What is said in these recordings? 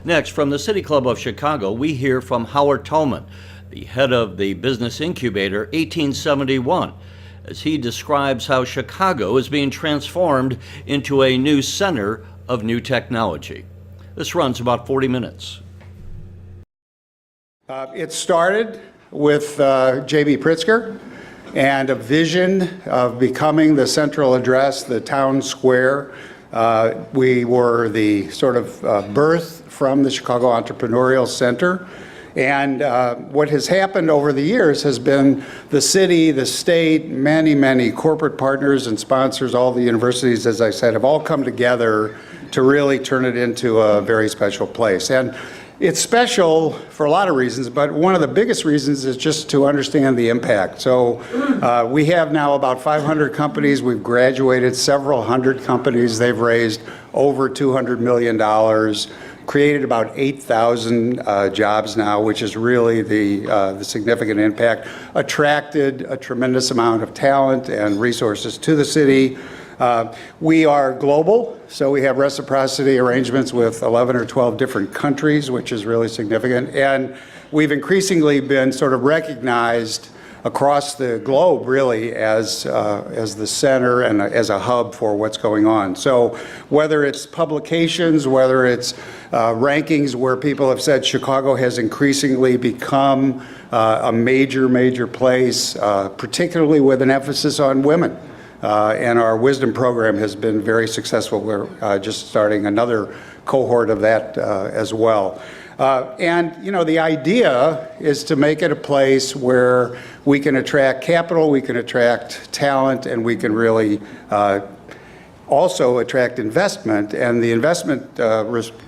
Next, from the City Club of Chicago, we hear from Howard Tullman, the head of the business incubator 1871, as he describes how Chicago is being transformed into a new center of new technology. This runs about 40 minutes. It started with J.B. Pritzker and a vision of becoming the central address, the town square. We were the sort of birth from the Chicago Entrepreneurial Center. And what has happened over the years has been the city, the state, many corporate partners and sponsors, all the universities, as I said, have all come together to really turn it into a very special place. And it's special for a lot of reasons, but one of the biggest reasons is just to understand the impact. So we have now about 500 companies. We've graduated several hundred companies. They've raised over $200 million, created about 8,000 jobs now, which is really the significant impact, attracted a tremendous amount of talent and resources to the city. We are global, so we have reciprocity arrangements with 11 or 12 different countries, which is really significant. And we've increasingly been sort of recognized across the globe, really, as the center and as a hub for what's going on. So whether it's publications, whether it's rankings where people have said Chicago has increasingly become a major place, particularly with an emphasis on women. And our Wisdom program has been very successful. We're just starting another cohort of that as well. And, you know, the idea is to make it a place where we can attract capital, we can attract talent, and we can really also attract investment. And the investment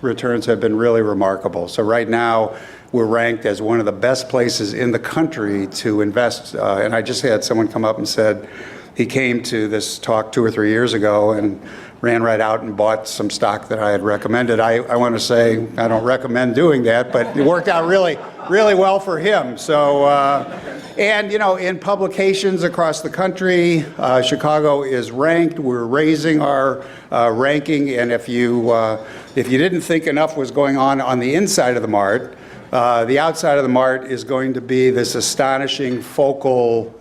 returns have been really remarkable. So right now, we're ranked as one of the best places in the country to invest. And I just had someone come up and said, he came to this talk 2 or 3 years ago and ran right out and bought some stock that I had recommended. I want to say I don't recommend doing that, but it worked out really well for him. So, and you know, in publications across the country, Chicago is ranked. We're raising our ranking, and if you didn't think enough was going on the inside of the Mart, the outside of the Mart is going to be this astonishing focal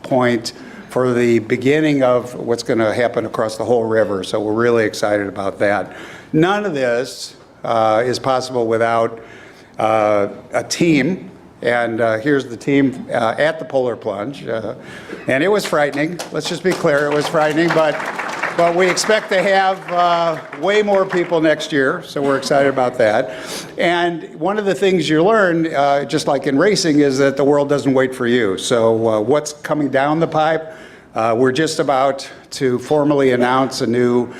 point for the beginning of what's going to happen across the whole river. So we're really excited about that. None of this is possible without a team. And here's the team at the Polar Plunge. And it was frightening. Let's just be clear, it was frightening. But we expect to have way more people next year, so we're excited about that. And one of the things you learn, just like in racing, is that the world doesn't wait for you. So what's coming down the pipe? We're just about to formally announce a new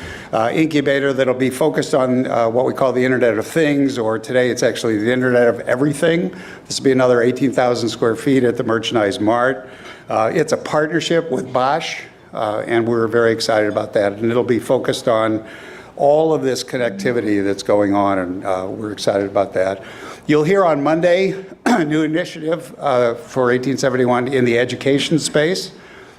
incubator that'll be focused on what we call the Internet of Things, or today it's actually the Internet of Everything. This will be another 18,000 square feet at the Merchandise Mart. It's a partnership with Bosch, and we're very excited about that. And it'll be focused on all of this connectivity that's going on, and we're excited about that. You'll hear on Monday a new initiative for 1871 in the education space.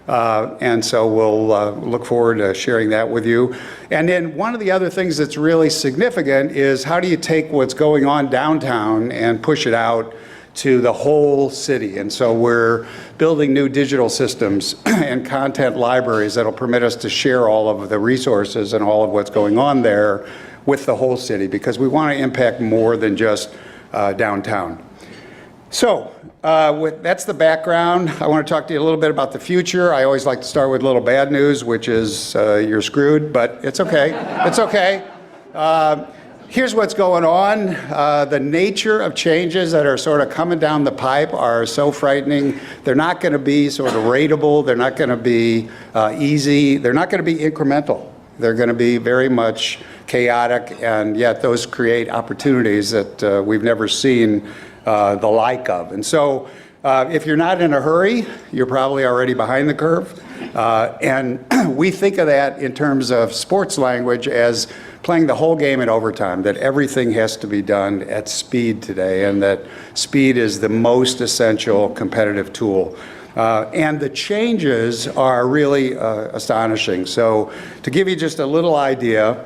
And so we'll look forward to sharing that with you. And then one of the other things that's really significant is how do you take what's going on downtown and push it out to the whole city. And so we're building new digital systems and content libraries that'll permit us to share all of the resources and all of what's going on there with the whole city, because we want to impact more than just downtown. So that's the background. I want to talk to you a little bit about the future. I always like to start with a little bad news, which is you're screwed, but it's okay. It's okay. Here's what's going on. The nature of changes that are sort of coming down the pipe are so frightening. They're not going to be sort of ratable. They're not going to be easy. They're not going to be incremental. They're going to be very much chaotic, and yet those create opportunities that we've never seen the like of. And so if you're not in a hurry, you're probably already behind the curve. And we think of that in terms of sports language as playing the whole game in overtime, that everything has to be done at speed today, and that speed is the most essential competitive tool. And the changes are really astonishing. So to give you just a little idea,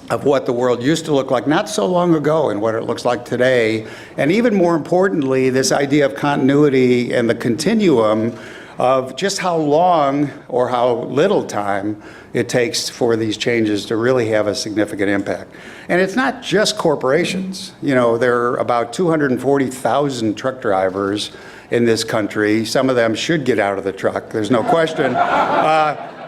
of what the world used to look like not so long ago and what it looks like today. And even more importantly, this idea of continuity and the continuum of just how long or how little time it takes for these changes to really have a significant impact. And it's not just corporations. You know, there are about 240,000 truck drivers in this country. Some of them should get out of the truck, there's no question.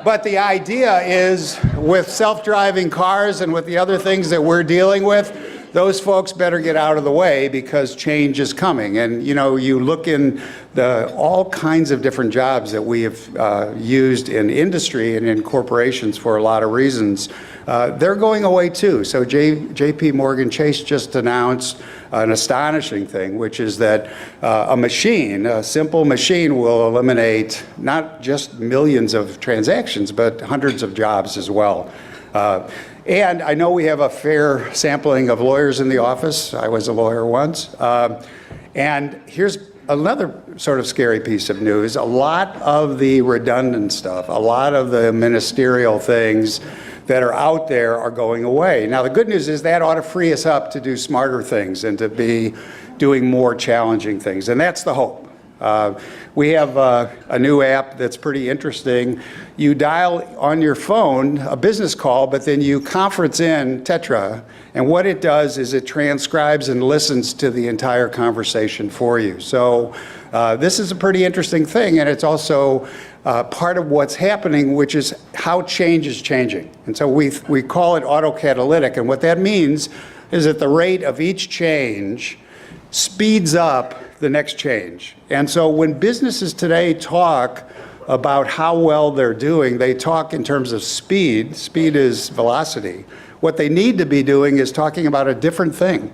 But the idea is, with self-driving cars and with the other things that we're dealing with, those folks better get out of the way because change is coming. And you know, you look in all kinds of different jobs that we have used in industry and in corporations for a lot of reasons. They're going away too. So JP Morgan Chase just announced an astonishing thing, which is that a simple machine will eliminate not just millions of transactions, but hundreds of jobs as well. And I know we have a fair sampling of lawyers in the office. I was a lawyer once. And here's another sort of scary piece of news. A lot of the redundant stuff, a lot of the ministerial things that are out there are going away. Now, the good news is that ought to free us up to do smarter things and to be doing more challenging things. And that's the hope. We have a new app that's pretty interesting. You dial on your phone a business call, but then you conference in Tetra, and what it does is it transcribes and listens to the entire conversation for you. So this is a pretty interesting thing, and it's also part of what's happening, which is how change is changing. And so we call it autocatalytic, and what that means is that the rate of each change speeds up the next change. And so when businesses today talk about how well they're doing, they talk in terms of speed. Speed is velocity. What they need to be doing is talking about a different thing.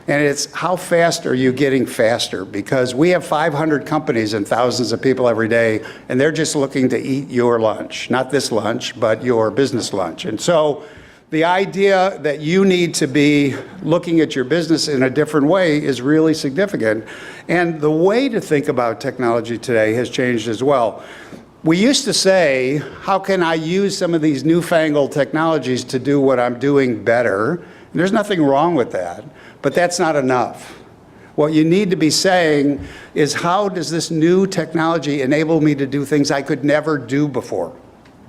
And it's how fast are you getting faster? Because we have 500 companies and thousands of people every day, and they're just looking to eat your lunch. Not this lunch, but your business lunch. And so the idea that you need to be looking at your business in a different way is really significant. And the way to think about technology today has changed as well. We used to say, how can I use some of these newfangled technologies to do what I'm doing better? And there's nothing wrong with that, but that's not enough. What you need to be saying is, how does this new technology enable me to do things I could never do before?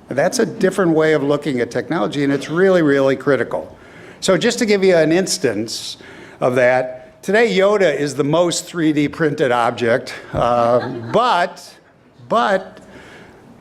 That's a different way of looking at technology, and it's really, really critical. So just to give you an instance of that, today Yoda is the most 3D printed object, but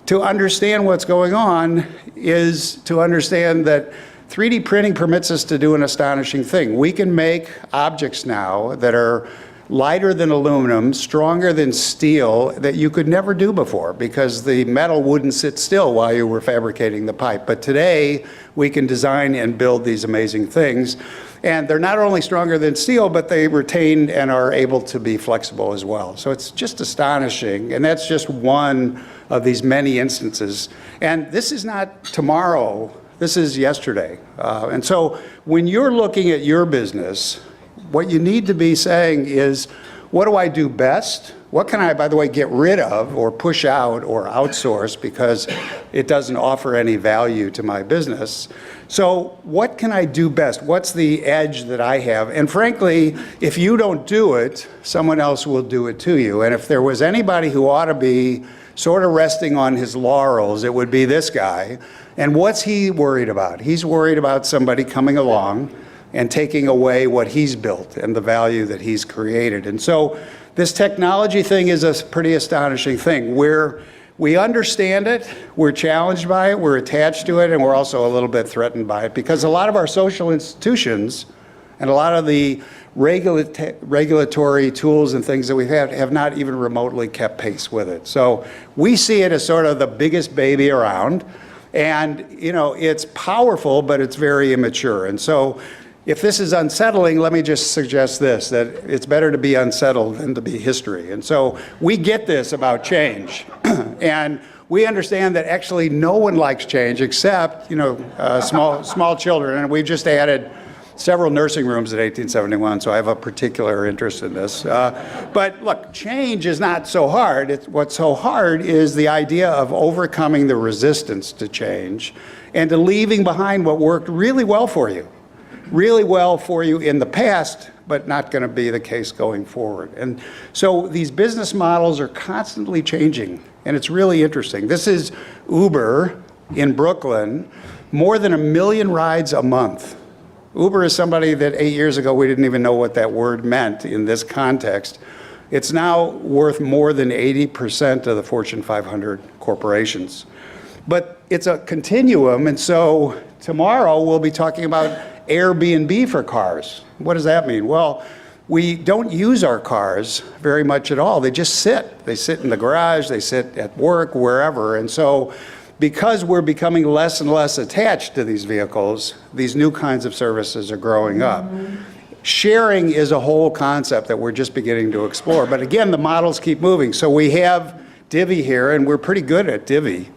to understand what's going on is to understand that 3D printing permits us to do an astonishing thing. We can make objects now that are lighter than aluminum, stronger than steel, that you could never do before because the metal wouldn't sit still while you were fabricating the pipe. But today, we can design and build these amazing things. And they're not only stronger than steel, but they retain and are able to be flexible as well. So it's just astonishing. And that's just one of these many instances. And this is not tomorrow, this is yesterday. And so when you're looking at your business, what you need to be saying is, what do I do best? What can I, by the way, get rid of or push out or outsource because it doesn't offer any value to my business? So what can I do best? What's the edge that I have? And frankly, if you don't do it, someone else will do it to you. And if there was anybody who ought to be sort of resting on his laurels, it would be this guy. And what's he worried about? He's worried about somebody coming along and taking away what he's built and the value that he's created. And so this technology thing is a pretty astonishing thing. We understand it, we're challenged by it, we're attached to it, and we're also a little bit threatened by it because a lot of our social institutions and a lot of the regulatory tools and things that we've had have not even remotely kept pace with it. So we see it as sort of the biggest baby around, and you know, it's powerful, but it's very immature. And so if this is unsettling, let me just suggest this, that it's better to be unsettled than to be history. And so we get this about change. And we understand that actually no one likes change except, you know, small children. And we've just added several nursing rooms at 1871, so I have a particular interest in this. But look, change is not so hard. What's so hard is the idea of overcoming the resistance to change and to leaving behind what worked really well for you in the past, but not going to be the case going forward. And so these business models are constantly changing, and it's really interesting. This is Uber in Brooklyn, more than 1 million rides a month. Uber is somebody that 8 years ago we didn't even know what that word meant in this context. It's now worth more than 80% of the Fortune 500 corporations. But it's a continuum, and so tomorrow we'll be talking about Airbnb for cars. What does that mean? Well, we don't use our cars very much at all. They just sit. They sit in the garage, they sit at work, wherever. And so because we're becoming less and less attached to these vehicles, these new kinds of services are growing up. Sharing is a whole concept that we're just beginning to explore. But again, the models keep moving. So we have Divvy here, and we're pretty good at Divvy.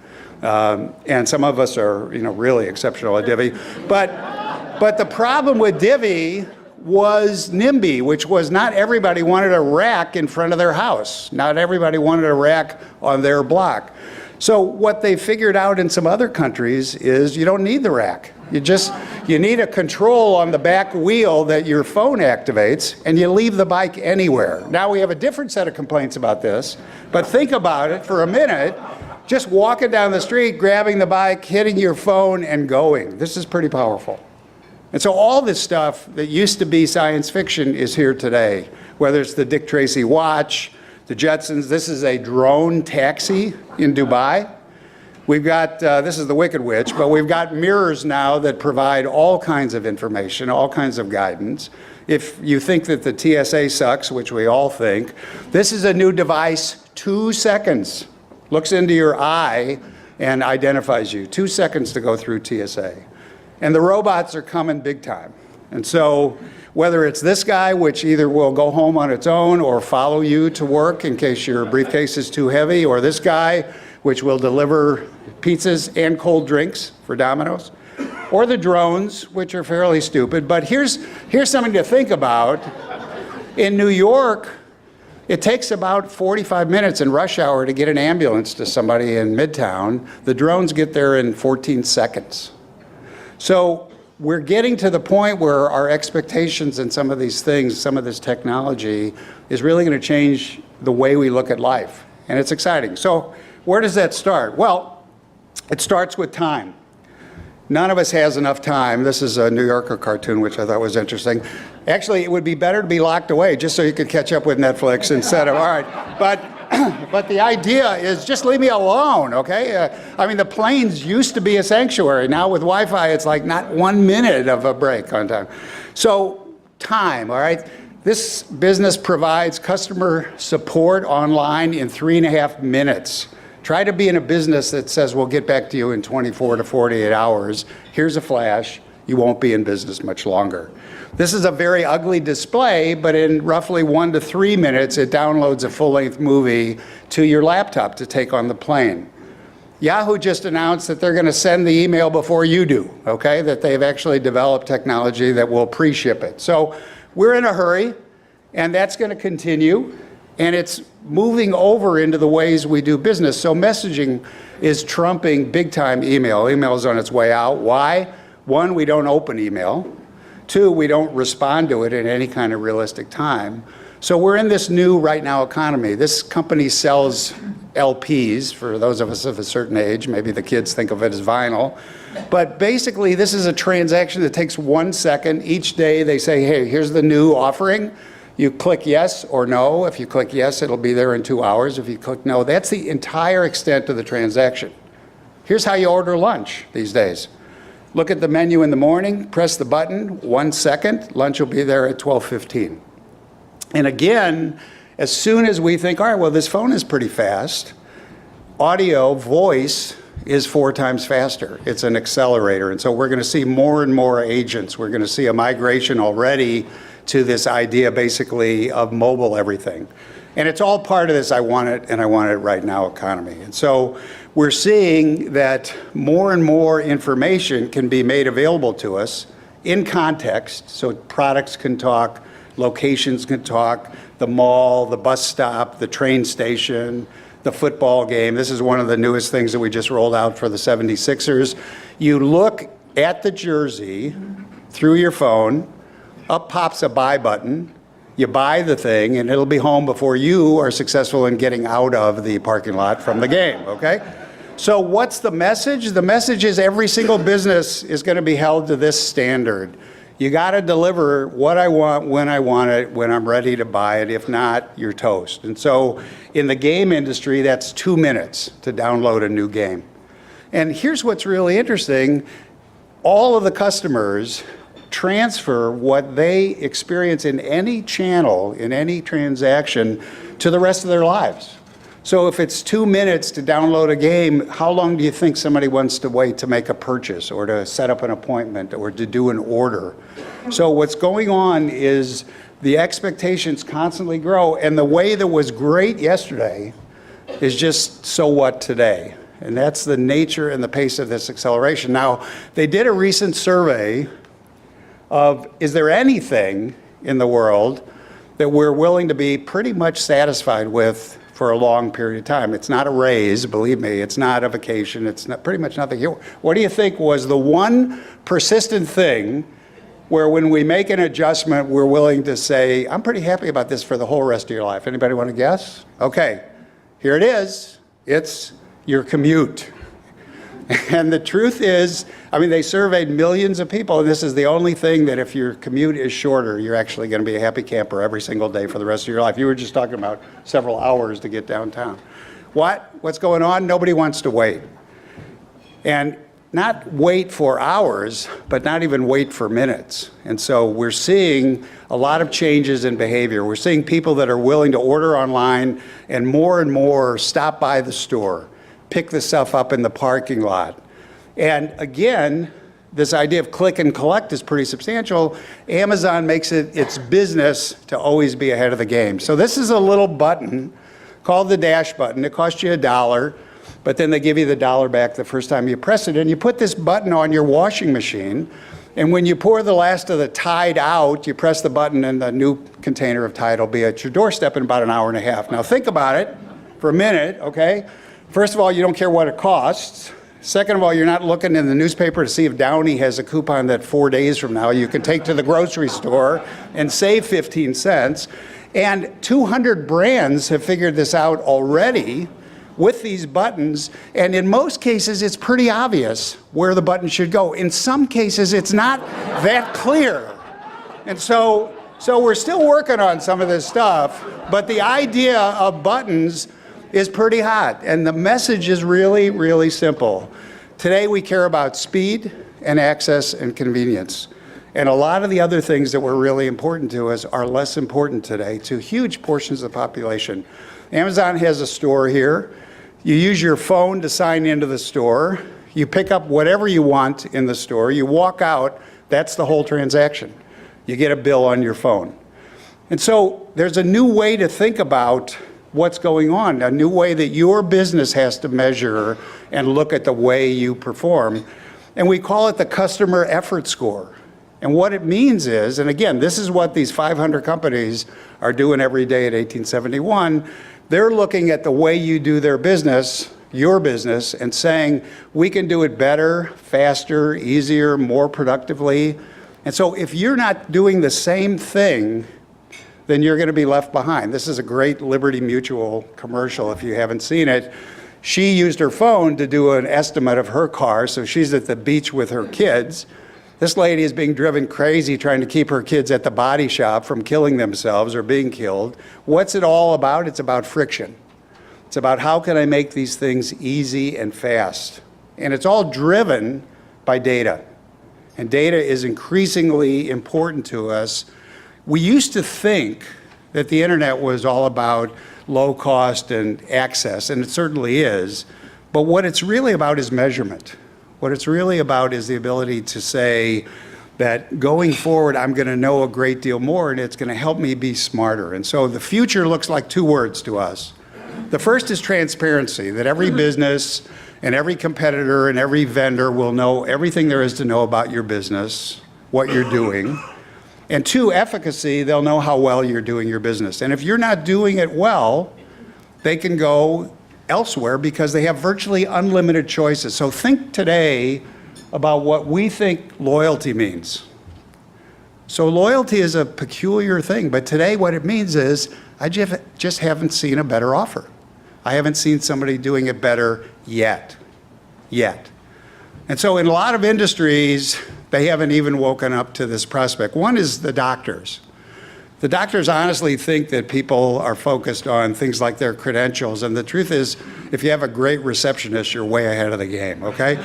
And some of us are, really exceptional at Divvy. But the problem with Divvy was NIMBY, which was not everybody wanted a rack in front of their house. Not everybody wanted a rack on their block. So what they figured out in some other countries is you don't need the rack. You need a control on the back wheel that your phone activates, and you leave the bike anywhere. Now we have a different set of complaints about this, but think about it for a minute. Just walking down the street, grabbing the bike, hitting your phone, and going. This is pretty powerful. And so all this stuff that used to be science fiction is here today, whether it's the Dick Tracy watch, the Jetsons. This is a drone taxi in Dubai. We've got, this is the Wicked Witch, but we've got mirrors now that provide all kinds of information, all kinds of guidance. If you think that the TSA sucks, which we all think, this is a new device, 2 seconds. Looks into your eye and identifies you. 2 seconds to go through TSA. And the robots are coming big time. And so whether it's this guy, which either will go home on its own or follow you to work in case your briefcase is too heavy, or this guy, which will deliver pizzas and cold drinks for Domino's, or the drones, which are fairly stupid. But here's something to think about. In New York, it takes about 45 minutes in rush hour to get an ambulance to somebody in Midtown. The drones get there in 14 seconds. So we're getting to the point where our expectations and some of these things, some of this technology, is really going to change the way we look at life. And it's exciting. So where does that start? Well, it starts with time. None of us has enough time. This is a New Yorker cartoon, which I thought was interesting. Actually, it would be better to be locked away just so you could catch up with Netflix instead of, all right. But the idea is just leave me alone, okay? I mean, the planes used to be a sanctuary. Now with Wi-Fi, it's like not 1 minute of a break on time. So time, all right? This business provides customer support online in 3.5 minutes. Try to be in a business that says, we'll get back to you in 24 to 48 hours. Here's a flash. You won't be in business much longer. This is a very ugly display, but in roughly 1 to 3 minutes, it downloads a full-length movie to your laptop to take on the plane. Yahoo just announced that they're going to send the email before you do, okay? That they've actually developed technology that will pre-ship it. So we're in a hurry, and that's going to continue, and it's moving over into the ways we do business. So messaging is trumping big-time email. Email is on its way out. Why? 1, we don't open email. 2, we don't respond to it in any kind of realistic time. So we're in this new right now economy. This company sells LPs for those of us of a certain age. Maybe the kids think of it as vinyl. But basically, this is a transaction that takes 1 second. Each day they say, hey, here's the new offering. You click yes or no. If you click yes, it'll be there in 2 hours. If you click no, that's the entire extent of the transaction. Here's how you order lunch these days. Look at the menu in the morning, press the button, 1 second, lunch will be there at 12:15. And again, as soon as we think, all right, well, this phone is pretty fast, audio, voice is 4 times faster. It's an accelerator. And so we're going to see more and more agents. We're going to see a migration already to this idea basically of mobile everything. And it's all part of this I want it and I want it right now economy. And so we're seeing that more and more information can be made available to us in context, so products can talk, locations can talk, the mall, the bus stop, the train station, the football game. This is one of the newest things that we just rolled out for the 76ers. You look at the jersey through your phone, up pops a buy button, you buy the thing, and it'll be home before you are successful in getting out of the parking lot from the game, okay? So what's the message? The message is every single business is going to be held to this standard. You got to deliver what I want, when I'm ready to buy it. If not, you're toast. And so in the game industry, that's 2 minutes to download a new game. And here's what's really interesting. All of the customers transfer what they experience in any channel, in any transaction, to the rest of their lives. So if it's 2 minutes to download a game, how long do you think somebody wants to wait to make a purchase or to set up an appointment or to do an order? So what's going on is the expectations constantly grow, and the way that was great yesterday is just so what today? And that's the nature and the pace of this acceleration. Now, they did a recent survey of, is there anything in the world that we're willing to be pretty much satisfied with for a long period of time? It's not a raise, believe me. It's not a vacation. It's not, pretty much nothing. What do you think was the one persistent thing where when we make an adjustment, we're willing to say, I'm pretty happy about this for the whole rest of your life? Anybody want to guess? Okay, here it is. It's your commute. And the truth is, I mean, they surveyed millions of people, and this is the only thing that if your commute is shorter, you're actually going to be a happy camper every single day for the rest of your life. You were just talking about several hours to get downtown. What's going on? Nobody wants to wait. And not wait for hours, but not even wait for minutes. And so we're seeing a lot of changes in behavior. We're seeing people that are willing to order online and more stop by the store, pick the stuff up in the parking lot. And again, this idea of click and collect is pretty substantial. Amazon makes it its business to always be ahead of the game. So this is a little button called the dash button. It costs you $1, but then they give you the $1 back the first time you press it. And you put this button on your washing machine, and when you pour the last of the Tide out, you press the button and the new container of Tide will be at your doorstep in about an hour and a half. Now think about it for a minute, okay? First of all, you don't care what it costs. Second of all, you're not looking in the newspaper to see if Downey has a coupon that 4 days from now you can take to the grocery store and save 15 cents. And 200 brands have figured this out already with these buttons. And in most cases, it's pretty obvious where the button should go. In some cases, it's not that clear. And so we're still working on some of this stuff, but the idea of buttons is pretty hot. And the message is really, really simple. Today we care about speed and access and convenience. And a lot of the other things that were really important to us are less important today to huge portions of the population. Amazon has a store here. You use your phone to sign into the store. You pick up whatever you want in the store. You walk out. That's the whole transaction. You get a bill on your phone. And so there's a new way to think about what's going on, a new way that your business has to measure and look at the way you perform. And we call it the customer effort score. And what it means is, and again, this is what these 500 companies are doing every day at 1871, they're looking at the way you do their business, your business, and saying, we can do it better, faster, easier, more productively. And so if you're not doing the same thing, then you're going to be left behind. This is a great Liberty Mutual commercial if you haven't seen it. She used her phone to do an estimate of her car, so she's at the beach with her kids. This lady is being driven crazy trying to keep her kids at the body shop from killing themselves or being killed. What's it all about? It's about friction. It's about how can I make these things easy and fast. And it's all driven by data. And data is increasingly important to us. We used to think that the internet was all about low cost and access, and it certainly is. But what it's really about is measurement. What it's really about is the ability to say that going forward, I'm going to know a great deal more, and it's going to help me be smarter. And so the future looks like two words to us. The first is transparency, that every business and every competitor and every vendor will know everything there is to know about your business, what you're doing. And two, efficacy, they'll know how well you're doing your business. And if you're not doing it well, they can go elsewhere because they have virtually unlimited choices. So think today about what we think loyalty means. So loyalty is a peculiar thing, but today what it means is I just haven't seen a better offer. I haven't seen somebody doing it better yet. And so in a lot of industries, they haven't even woken up to this prospect. One is the doctors. The doctors honestly think that people are focused on things like their credentials, and the truth is, if you have a great receptionist, you're way ahead of the game, okay?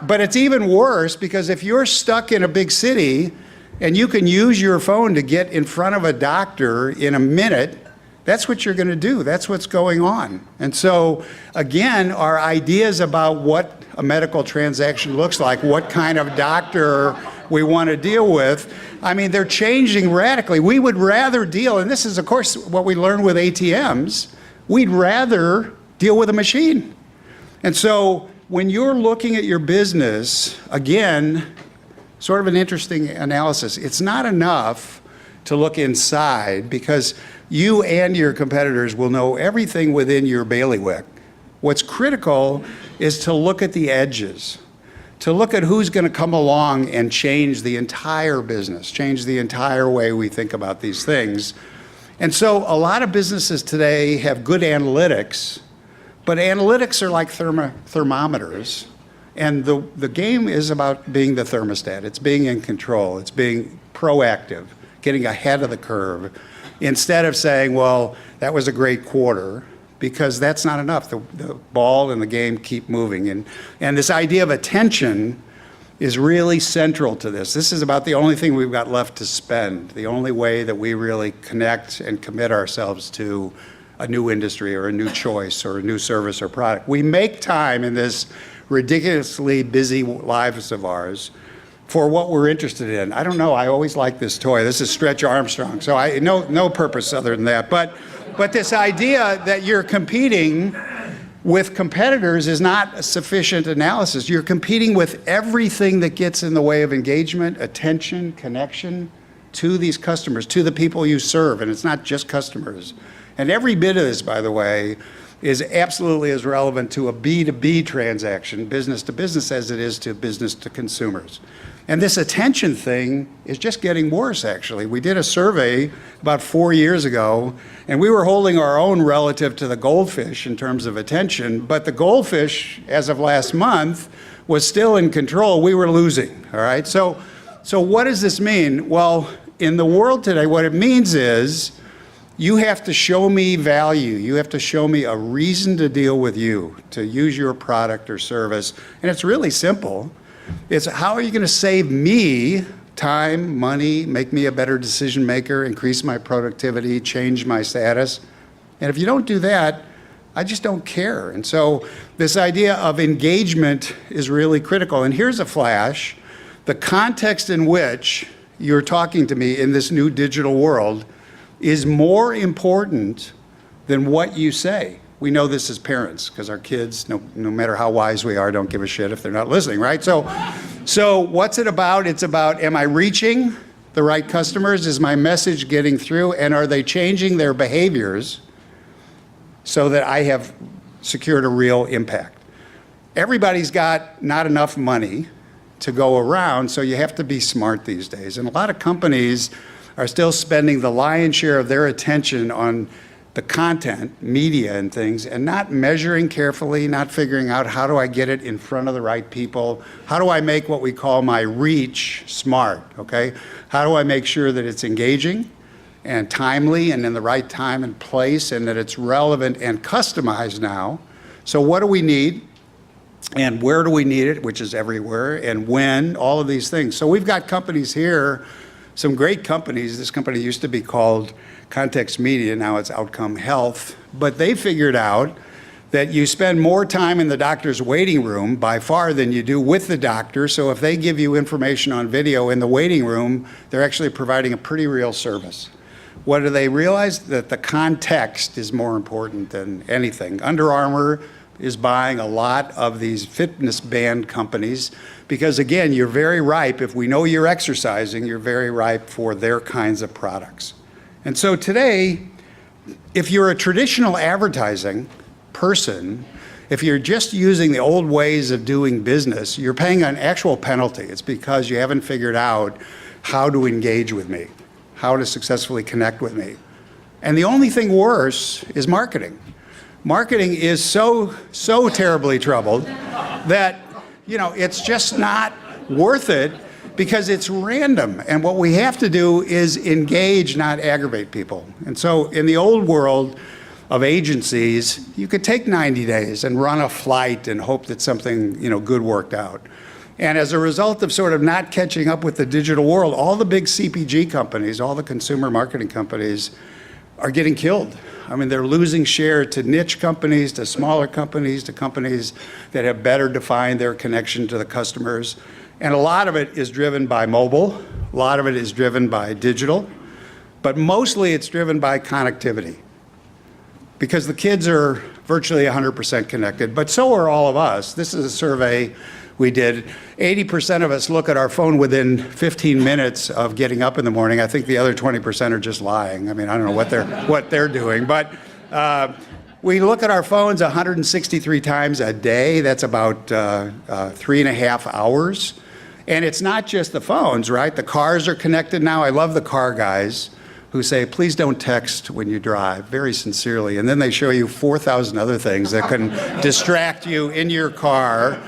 But it's even worse because if you're stuck in a big city and you can use your phone to get in front of a doctor in a minute, that's what you're going to do. That's what's going on. And so, again, our ideas about what a medical transaction looks like, what kind of doctor we want to deal with, I mean, they're changing radically. We would rather deal, and this is, of course, what we learned with ATMs, we'd rather deal with a machine. And so when you're looking at your business, again, sort of an interesting analysis. It's not enough to look inside because you and your competitors will know everything within your bailiwick. What's critical is to look at the edges, to look at who's going to come along and change the entire business, change the entire way we think about these things. And so a lot of businesses today have good analytics, but analytics are like thermometers. And the game is about being the thermostat. It's being in control. It's being proactive, getting ahead of the curve, instead of saying, well, that was a great quarter, because that's not enough. The ball and the game keep moving. And this idea of attention is really central to this. This is about the only thing we've got left to spend, the only way that we really connect and commit ourselves to a new industry or a new choice or a new service or product. We make time in this ridiculously busy lives of ours for what we're interested in. I don't know, I always like this toy. This is Stretch Armstrong, so no purpose other than that. But this idea that you're competing with competitors is not a sufficient analysis. You're competing with everything that gets in the way of engagement, attention, connection to these customers, to the people you serve, and it's not just customers. And every bit of this, by the way, is absolutely as relevant to a B2B transaction, business to business, as it is to business to consumers. And this attention thing is just getting worse, actually. We did a survey about 4 years ago, and we were holding our own relative to the goldfish in terms of attention, but the goldfish, as of last month, was still in control. We were losing, all right? So what does this mean? Well, in the world today, what it means is you have to show me value. You have to show me a reason to deal with you, to use your product or service. And it's really simple. It's how are you going to save me time, money, make me a better decision maker, increase my productivity, change my status? And if you don't do that, I just don't care. And so this idea of engagement is really critical. And here's a flash. The context in which you're talking to me in this new digital world is more important than what you say. We know this as parents because our kids, no matter how wise we are, don't give a shit if they're not listening, right? So what's it about? It's about, am I reaching the right customers? Is my message getting through? And are they changing their behaviors so that I have secured a real impact? Everybody's got not enough money to go around, so you have to be smart these days. And a lot of companies are still spending the lion's share of their attention on the content, media and things, and not measuring carefully, not figuring out how do I get it in front of the right people? How do I make what we call my reach smart, okay? How do I make sure that it's engaging and timely and in the right time and place and that it's relevant and customized now? So what do we need? And where do we need it, which is everywhere, and when, all of these things. So we've got companies here, some great companies. This company used to be called Context Media, now it's Outcome Health, but they figured out that you spend more time in the doctor's waiting room by far than you do with the doctor. So if they give you information on video in the waiting room, they're actually providing a pretty real service. What do they realize? That the context is more important than anything. Under Armour is buying a lot of these fitness band companies because, again, you're very ripe. If we know you're exercising, you're very ripe for their kinds of products. And so today, if you're a traditional advertising person If you're just using the old ways of doing business, you're paying an actual penalty. It's because you haven't figured out how to engage with me, how to successfully connect with me. And the only thing worse is marketing. Marketing is so terribly troubled that, it's just not worth it because it's random. And what we have to do is engage, not aggravate people. And so in the old world of agencies, you could take 90 days and run a flight and hope that something, good worked out. And as a result of sort of not catching up with the digital world, all the big CPG companies, all the consumer marketing companies are getting killed. I mean, they're losing share to niche companies, to smaller companies, to companies that have better defined their connection to the customers. And a lot of it is driven by mobile, a lot of it is driven by digital, but mostly it's driven by connectivity. Because the kids are virtually 100% connected, but so are all of us. This is a survey we did. 80% of us look at our phone within 15 minutes of getting up in the morning. I think the other 20% are just lying. I mean, I don't know what they're doing, but we look at our phones 163 times a day. That's about 3.5 hours. And it's not just the phones, right? The cars are connected now. I love the car guys who say, please don't text when you drive, very sincerely. And then they show you 4,000 other things that can distract you in your car.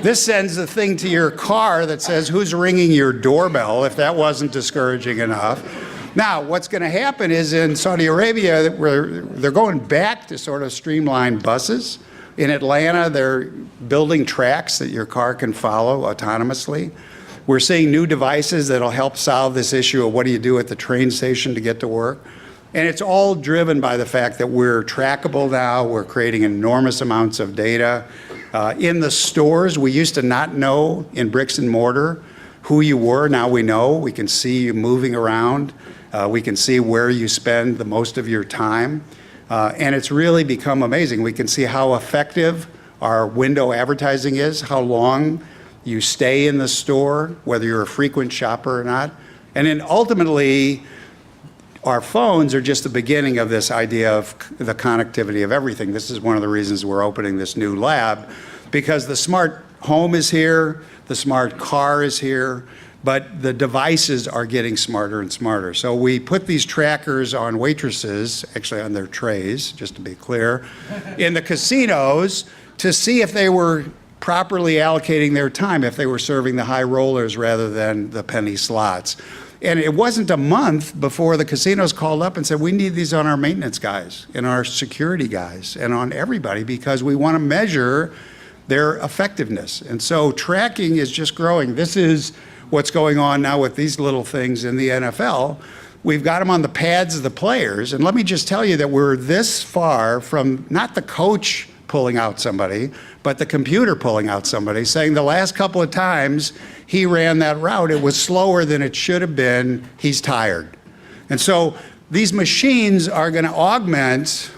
This sends a thing to your car that says, who's ringing your doorbell, if that wasn't discouraging enough. Now, what's going to happen is in Saudi Arabia, where they're going back to sort of streamlined buses. In Atlanta, they're building tracks that your car can follow autonomously. We're seeing new devices that'll help solve this issue of what do you do at the train station to get to work. And it's all driven by the fact that we're trackable now. We're creating enormous amounts of data. In the stores, we used to not know in bricks and mortar who you were. Now we know. We can see you moving around. We can see where you spend the most of your time. And it's really become amazing. We can see how effective our window advertising is, how long you stay in the store, whether you're a frequent shopper or not. And then ultimately, our phones are just the beginning of this idea of the connectivity of everything. This is one of the reasons we're opening this new lab, because the smart home is here, the smart car is here, but the devices are getting smarter and smarter. So we put these trackers on waitresses, actually on their trays, just to be clear, in the casinos to see if they were properly allocating their time, if they were serving the high rollers rather than the penny slots. And it wasn't a month before the casinos called up and said, we need these on our maintenance guys and our security guys and on everybody because we want to measure their effectiveness. And so tracking is just growing. This is what's going on now with these little things in the NFL. We've got them on the pads of the players. And let me just tell you that we're this far from not the coach pulling out somebody, but the computer pulling out somebody, saying the last couple of times he ran that route, it was slower than it should have been, he's tired. And so these machines are going to augment,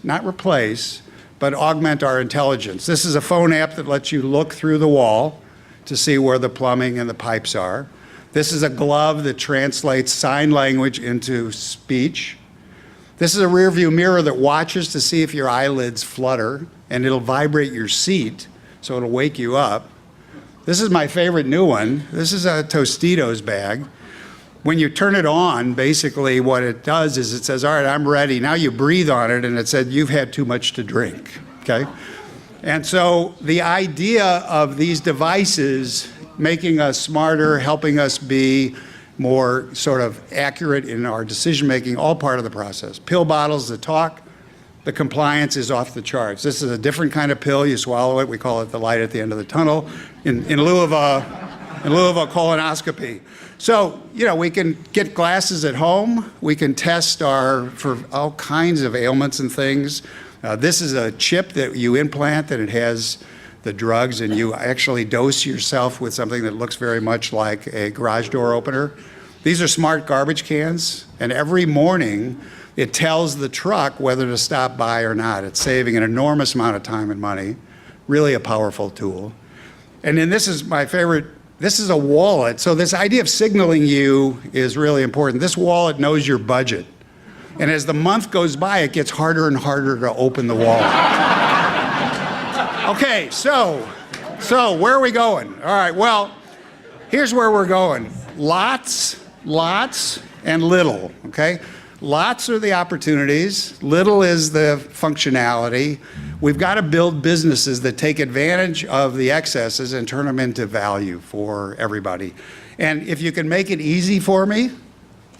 not replace, but augment our intelligence. This is a phone app that lets you look through the wall to see where the plumbing and the pipes are. This is a glove that translates sign language into speech. This is a rear view mirror that watches to see if your eyelids flutter, and it'll vibrate your seat, so it'll wake you up. This is my favorite new one. This is a Tostitos bag. When you turn it on, basically what it does is it says, all right, I'm ready. Now you breathe on it, and it said, you've had too much to drink, okay? And so the idea of these devices making us smarter, helping us be more sort of accurate in our decision-making, all part of the process. Pill bottles that talk, the compliance is off the charts. This is a different kind of pill. You swallow it. We call it the light at the end of the tunnel in lieu of a colonoscopy. So, we can get glasses at home. We can test for all kinds of ailments and things. This is a chip that you implant, and it has the drugs, and you actually dose yourself with something that looks very much like a garage door opener. These are smart garbage cans, and every morning it tells the truck whether to stop by or not. It's saving an enormous amount of time and money. Really a powerful tool. And then this is my favorite. This is a wallet. So this idea of signaling you is really important. This wallet knows your budget. And as the month goes by, it gets harder and harder to open the wallet. Okay, so where are we going? All right, well, here's where we're going. Lots, and little, okay? Lots are the opportunities, little is the functionality. We've got to build businesses that take advantage of the excesses and turn them into value for everybody. And if you can make it easy for me,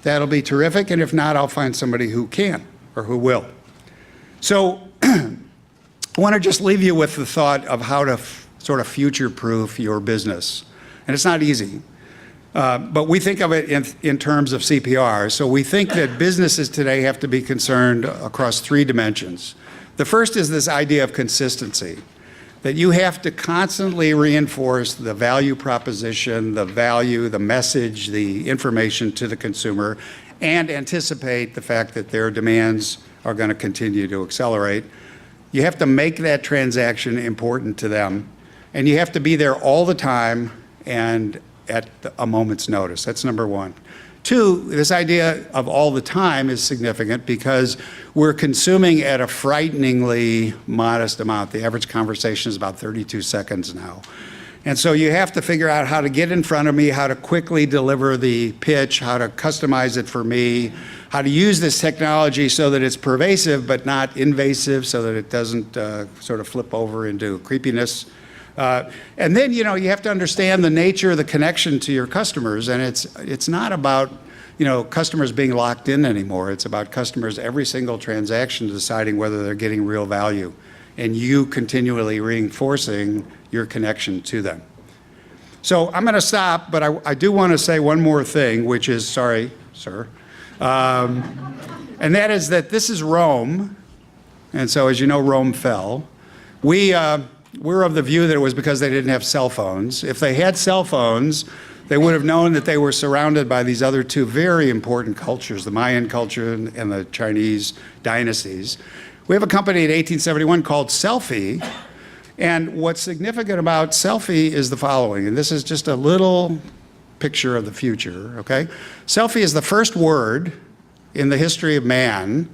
that'll be terrific, and if not, I'll find somebody who can or who will. So I want to just leave you with the thought of how to sort of future-proof your business. And it's not easy. But we think of it in terms of CPR. So we think that businesses today have to be concerned across 3 dimensions. The first is this idea of consistency, that you have to constantly reinforce the value proposition, the value, the message, the information to the consumer, and anticipate the fact that their demands are going to continue to accelerate. You have to make that transaction important to them, and you have to be there all the time and at a moment's notice. That's number 1. 2, this idea of all the time is significant because we're consuming at a frighteningly modest amount. The average conversation is about 32 seconds now. And so you have to figure out how to get in front of me, how to quickly deliver the pitch, how to customize it for me, how to use this technology so that it's pervasive but not invasive, so that it doesn't sort of flip over into creepiness. And then, you have to understand the nature of the connection to your customers, and it's not about, customers being locked in anymore. It's about customers every single transaction deciding whether they're getting real value, and you continually reinforcing your connection to them. So I'm going to stop, but I do want to say one more thing, which is, sorry, sir, and that is that this is Rome, and so as you know, Rome fell. We're of the view that it was because they didn't have cell phones. If they had cell phones, they would have known that they were surrounded by these other 2 very important cultures, the Mayan culture and the Chinese dynasties. We have a company in 1871 called Selfle, and what's significant about Selfle is the following, and this is just a little picture of the future, okay? Selfle is the first word in the history of man.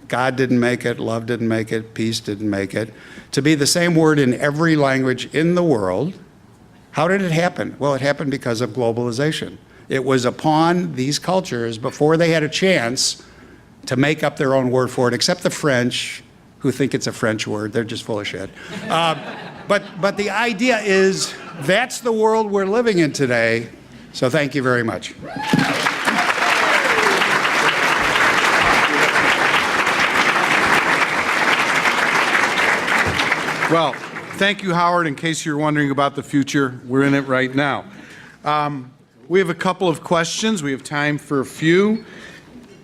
God didn't make it, love didn't make it, peace didn't make it, to be the same word in every language in the world. How did it happen? Well, it happened because of globalization. It was upon these cultures, before they had a chance to make up their own word for it, except the French, who think it's a French word. They're just full of shit. But the idea is that's the world we're living in today. So thank you very much. Well, thank you, Howard. In case you're wondering about the future, we're in it right now. We have a couple of questions. We have time for a few.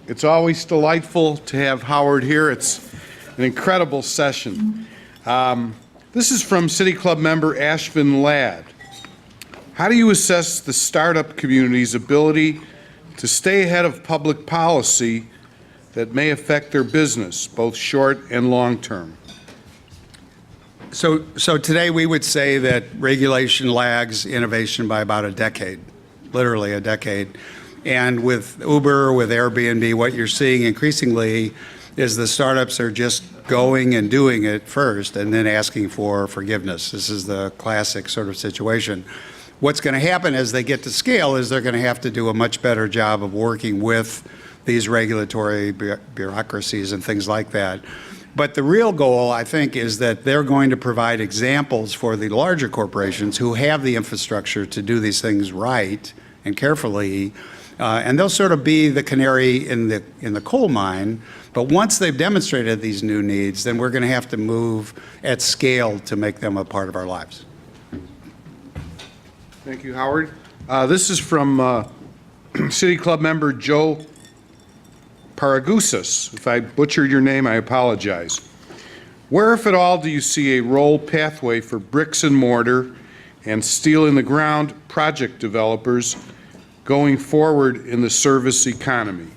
It's always delightful to have Howard here. It's an incredible session. This is from City Club member Ashvin Ladd. How do you assess the startup community's ability to stay ahead of public policy that may affect their business, both short and long term? So today we would say that regulation lags innovation by about a decade, literally a decade. And with Uber, with Airbnb, what you're seeing increasingly is the startups are just going and doing it first and then asking for forgiveness. This is the classic sort of situation. What's going to happen as they get to scale is they're going to have to do a much better job of working with these regulatory bureaucracies and things like that. But the real goal, I think, is that they're going to provide examples for the larger corporations who have the infrastructure to do these things right and carefully, and they'll sort of be the canary in the coal mine. But once they've demonstrated these new needs, then we're going to have to move at scale to make them a part of our lives. Thank you, Howard. This is from City Club member Joe Paragusis. If I butchered your name, I apologize. Where, if at all, do you see a role pathway for bricks and mortar and steel in the ground project developers going forward in the service economy?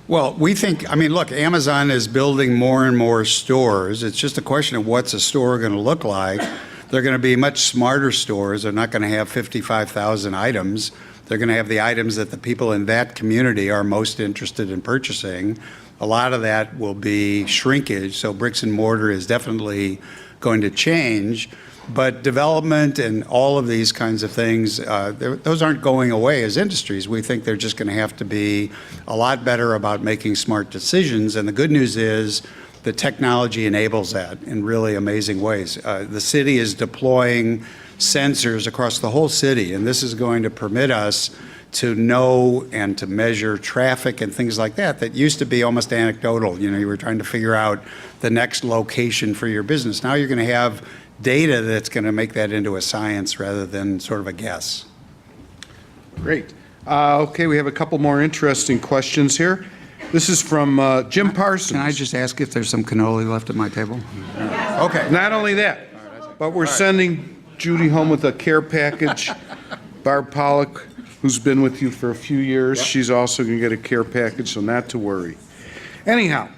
Well, we think, look, Amazon is building more and more stores. It's just a question of what's a store going to look like. They're going to be much smarter stores. They're not going to have 55,000 items. They're going to have the items that the people in that community are most interested in purchasing. A lot of that will be shrinkage, so bricks and mortar is definitely going to change. But development and all of these kinds of things, those aren't going away as industries. We think they're just going to have to be a lot better about making smart decisions. And the good news is the technology enables that in really amazing ways. The city is deploying sensors across the whole city, and this is going to permit us to know and to measure traffic and things like that that used to be almost anecdotal. You know, you were trying to figure out the next location for your business. Now you're going to have data that's going to make that into a science rather than sort of a guess. Great. Okay, we have a couple more interesting questions here. This is from Jim Parsons. Can I just ask if there's some cannoli left at my table? Okay. Not only that, but we're sending Judy home with a care package. Barb Pollock, who's been with you for a few years, she's also going to get a care package, so not to worry. Anyhow,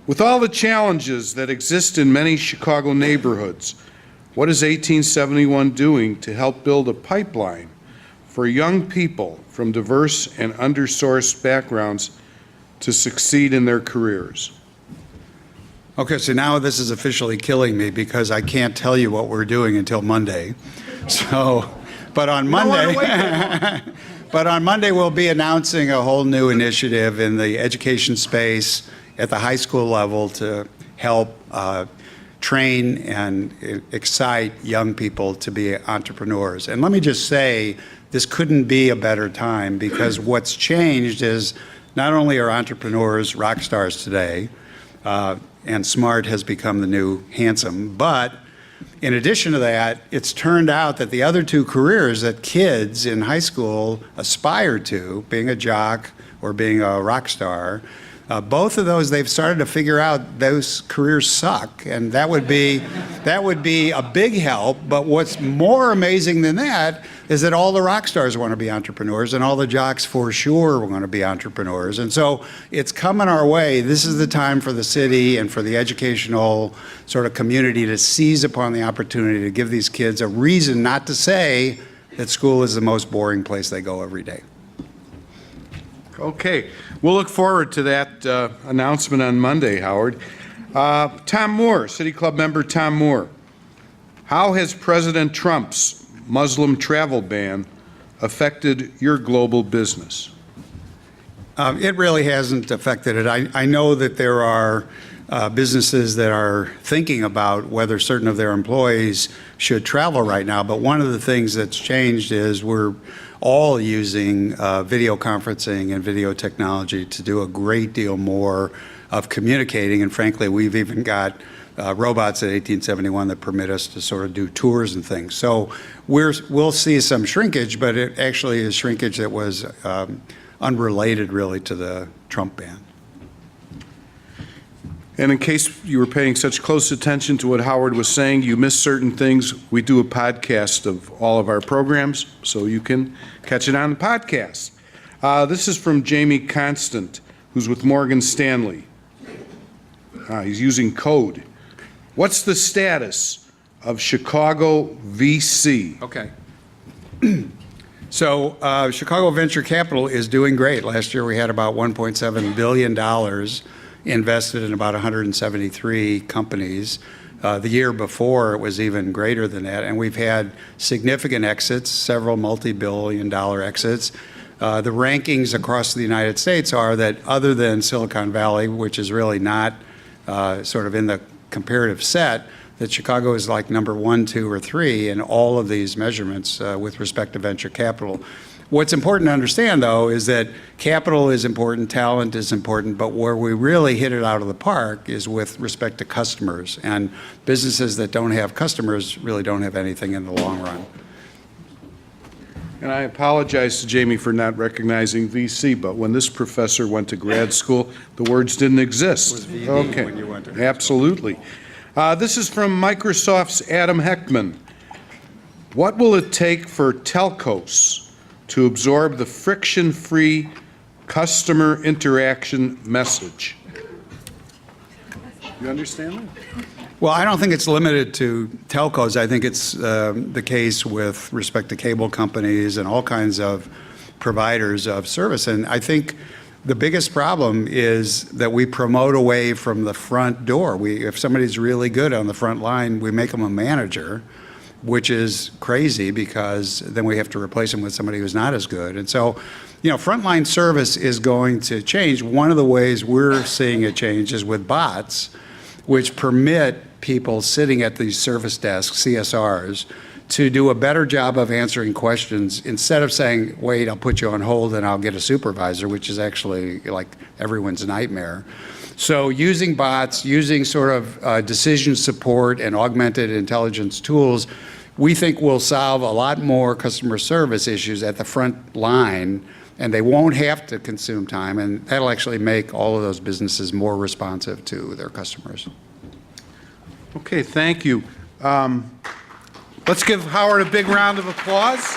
with all the challenges that exist in many Chicago neighborhoods, what is 1871 doing to help build a pipeline for young people from diverse and undersourced backgrounds to succeed in their careers? Okay, so now this is officially killing me because I can't tell you what we're doing until Monday. So, but on Monday, we'll be announcing a whole new initiative in the education space at the high school level to help train and excite young people to be entrepreneurs. And let me just say, this couldn't be a better time because what's changed is not only are entrepreneurs rock stars today, and smart has become the new handsome, but in addition to that, it's turned out that the other two careers that kids in high school aspire to, being a jock or being a rock star, both of those, they've started to figure out those careers suck, and that would be a big help. But what's more amazing than that is that all the rock stars want to be entrepreneurs, and all the jocks for sure want to be entrepreneurs. And so it's coming our way. This is the time for the city and for the educational sort of community to seize upon the opportunity to give these kids a reason not to say that school is the most boring place they go every day. Okay, we'll look forward to that announcement on Monday, Howard. Tom Moore, City Club member Tom Moore. How has President Trump's Muslim travel ban affected your global business? It really hasn't affected it. I know that there are businesses that are thinking about whether certain of their employees should travel right now, but one of the things that's changed is we're all using video conferencing and video technology to do a great deal more of communicating, and frankly, we've even got robots at 1871 that permit us to sort of do tours and things. So we'll see some shrinkage, but it actually is shrinkage that was unrelated really to the Trump ban. And in case you were paying such close attention to what Howard was saying, you missed certain things. We do a podcast of all of our programs, so you can catch it on the podcast. This is from Jamie Constant, who's with Morgan Stanley. He's using code. What's the status of Chicago VC? Okay. So Chicago Venture Capital is doing great. Last year we had about $1.7 billion invested in about 173 companies. The year before it was even greater than that, and we've had significant exits, several multi-billion-dollar exits. The rankings across the United States are that other than Silicon Valley, which is really not sort of in the comparative set, that Chicago is like number 1, 2, or 3 in all of these measurements with respect to venture capital. What's important to understand, though, is that capital is important, talent is important, but where we really hit it out of the park is with respect to customers. And businesses that don't have customers really don't have anything in the long run. And I apologize to Jamie for not recognizing VC, but when this professor went to grad school, the words didn't exist. It was VD okay. when you went to grad Absolutely. This is from Microsoft's Adam Heckman. What will it take for telcos to absorb the friction-free customer interaction message? You understand that? Well, I don't think it's limited to telcos. I think it's the case with respect to cable companies and all kinds of providers of service. And I think The biggest problem is that we promote away from the front door. If somebody's really good on the front line, we make them a manager, which is crazy because then we have to replace them with somebody who's not as good. And so, frontline service is going to change. One of the ways we're seeing it change is with bots, which permit people sitting at these service desks, CSRs, to do a better job of answering questions instead of saying, wait, I'll put you on hold and I'll get a supervisor, which is actually like everyone's nightmare. So using bots, using sort of decision support and augmented intelligence tools, we think will solve a lot more customer service issues at the front line, and they won't have to consume time, and that'll actually make all of those businesses more responsive to their customers. Okay, thank you. Let's give Howard a big round of applause.